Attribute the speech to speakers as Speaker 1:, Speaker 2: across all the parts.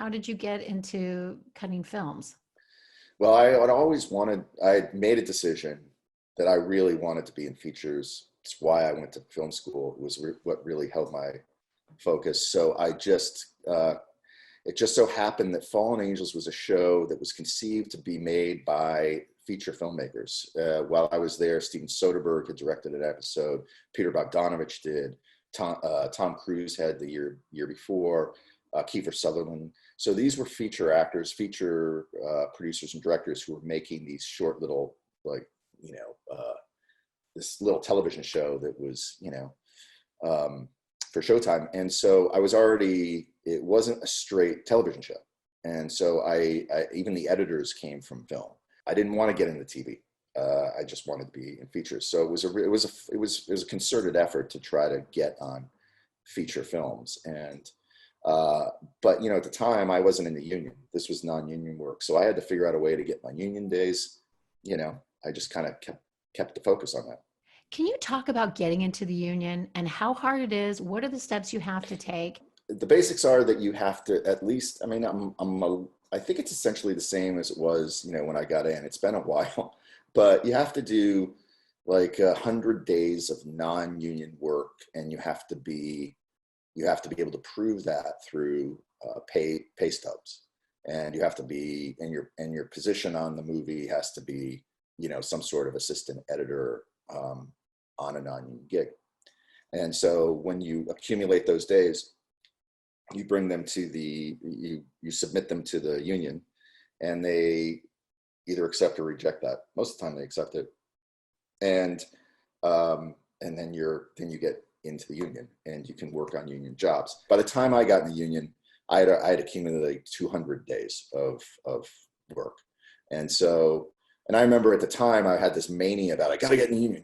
Speaker 1: how did you get into cutting films?
Speaker 2: Well, I made a decision that I really wanted to be in features. It's why I went to film school. It was what really held my focus. So it just so happened that Fallen Angels was a show that was conceived to be made by feature filmmakers. While I was there, Steven Soderbergh had directed an episode. Peter Bogdanovich did. Tom Cruise had the year before. Kiefer Sutherland. So these were feature actors, feature producers and directors who were making these short little, this little television show that was, for Showtime. And so it wasn't a straight television show. And so I even the editors came from film. I didn't want to get into TV. I just wanted to be in features. So it was a concerted effort to try to get on feature films. And but at the time I wasn't in the union. This was non-union work, so I had to figure out a way to get my union days. I just kind of kept the focus on that.
Speaker 1: Can you talk about getting into the union and how hard it is? What are the steps you have to take?
Speaker 2: The basics are that you have to at least. I mean, I think it's essentially the same as it was, when I got in. It's been a while, but you have to do like 100 days of non-union work, and you have to be able to prove that through pay stubs, and you have to be and your position on the movie has to be some sort of assistant editor on a non-union gig. And so when you accumulate those days, you bring them to you submit them to the union, and they either accept or reject that. Most of the time they accept it, and then you get into the union and you can work on union jobs. By the time I got in the union, I had accumulated like 200 days of work. And I remember at the time I had this mania about, I got to get in the union.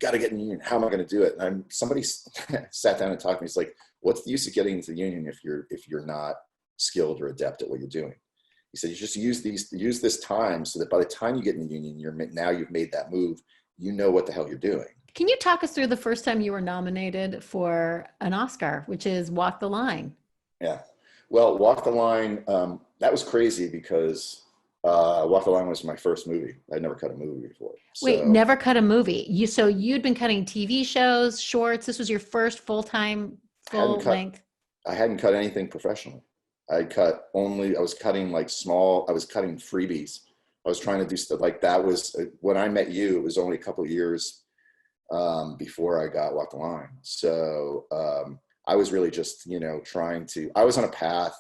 Speaker 2: How am I going to do it? And somebody sat down and talked to me. It's like, what's the use of getting into the union if you're not skilled or adept at what you're doing? He said, you just use this time so that by the time you get in the union, you've made that move. You know what the hell you're doing.
Speaker 1: Can you talk us through the first time you were nominated for an Oscar, which is Walk the Line?
Speaker 2: Yeah. Well, Walk the Line, that was crazy because Walk the Line was my first movie. I'd never cut a movie before.
Speaker 1: Wait, never cut a movie. So you'd been cutting TV shows, shorts. This was your first full-time, full-length.
Speaker 2: I hadn't cut anything professionally. I was cutting freebies. I was trying to do stuff like that. Was when I met you, it was only a couple of years before I got Walk the Line. So I was really just, I was on a path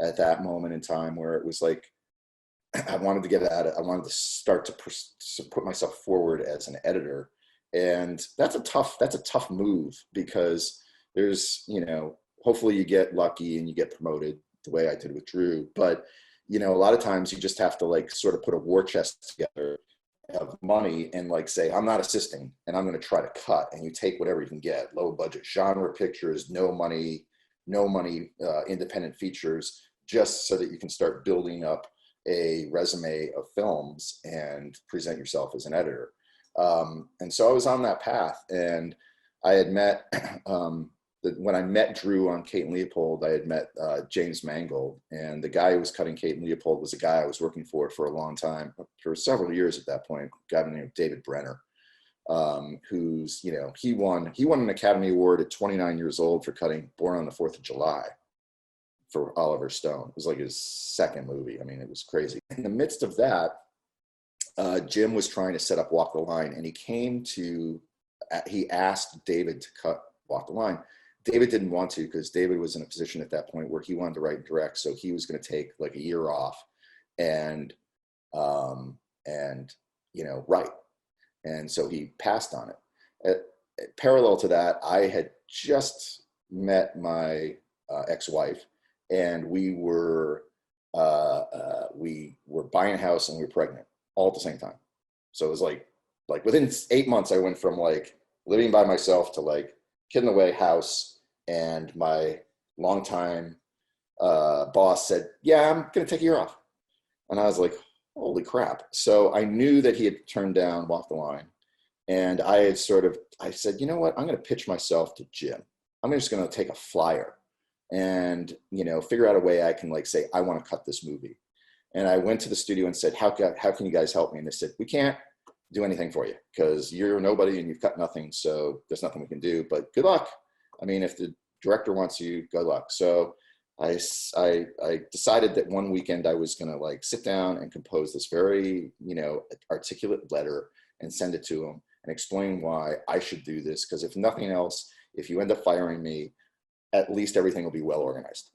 Speaker 2: at that moment in time where it was like, I wanted to get at it. I wanted to start to put myself forward as an editor. And that's a tough move because there's, hopefully you get lucky and you get promoted the way I did with Drew. But, a lot of times you just have to like sort of put a war chest together of money and like say, I'm not assisting and I'm going to try to cut, and you take whatever you can get, low budget genre pictures, no money, independent features, just so that you can start building up a resume of films and present yourself as an editor. And so I was on that path, and I had met, when I met Drew on Kate and Leopold, I had met James Mangold, and the guy who was cutting Kate and Leopold was a guy I was working for a long time, for several years at that point, a guy named David Brenner, who's, he won an Academy Award at 29 years old for cutting Born on the 4th of July for Oliver Stone. It was like his second movie. I mean, it was crazy. In the midst of that, Jim was trying to set up Walk the Line, and he asked David to cut Walk the Line. David didn't want to, because David was in a position at that point where he wanted to write and direct. So he was going to take like a year off and write. And so he passed on it. Parallel to that, I had just met my ex-wife, and we were buying a house and we were pregnant all at the same time. So it was like within 8 months, I went from like living by myself to like kid in the way house. And my longtime boss said, yeah, I'm going to take a year off. And I was like, holy crap. So I knew that he had turned down Walk the Line. And I said, you know what? I'm going to pitch myself to Jim. I'm just going to take a flyer and, figure out a way I can like say, I want to cut this movie. And I went to the studio and said, how can you guys help me? And they said, we can't do anything for you because you're nobody and you've cut nothing. So there's nothing we can do, but good luck. I mean, if the director wants you, good luck. So I decided that one weekend I was going to like sit down and compose this very, articulate letter and send it to him and explain why I should do this. Because if nothing else, if you end up firing me, at least everything will be well organized.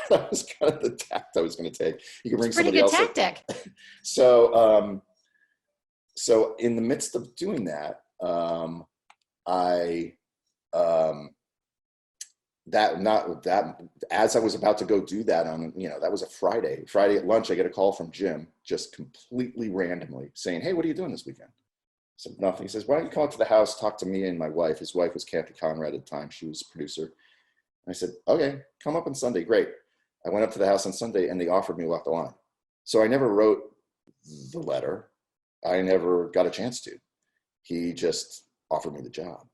Speaker 2: That was kind of the tact I was going to take. You can bring somebody else.
Speaker 1: Pretty good tactic.
Speaker 2: So, so in the midst of doing that, as I was about to go do that on, that was a Friday at lunch, I get a call from Jim just completely randomly saying, hey, what are you doing this weekend? I said, nothing. He says, why don't you come up to the house, talk to me and my wife. His wife was Kathy Conrad at the time. She was a producer. I said, okay, come up on Sunday. Great. I went up to the house on Sunday and they offered me Walk the Line. So I never wrote the letter. I never got a chance to. He just offered me the job.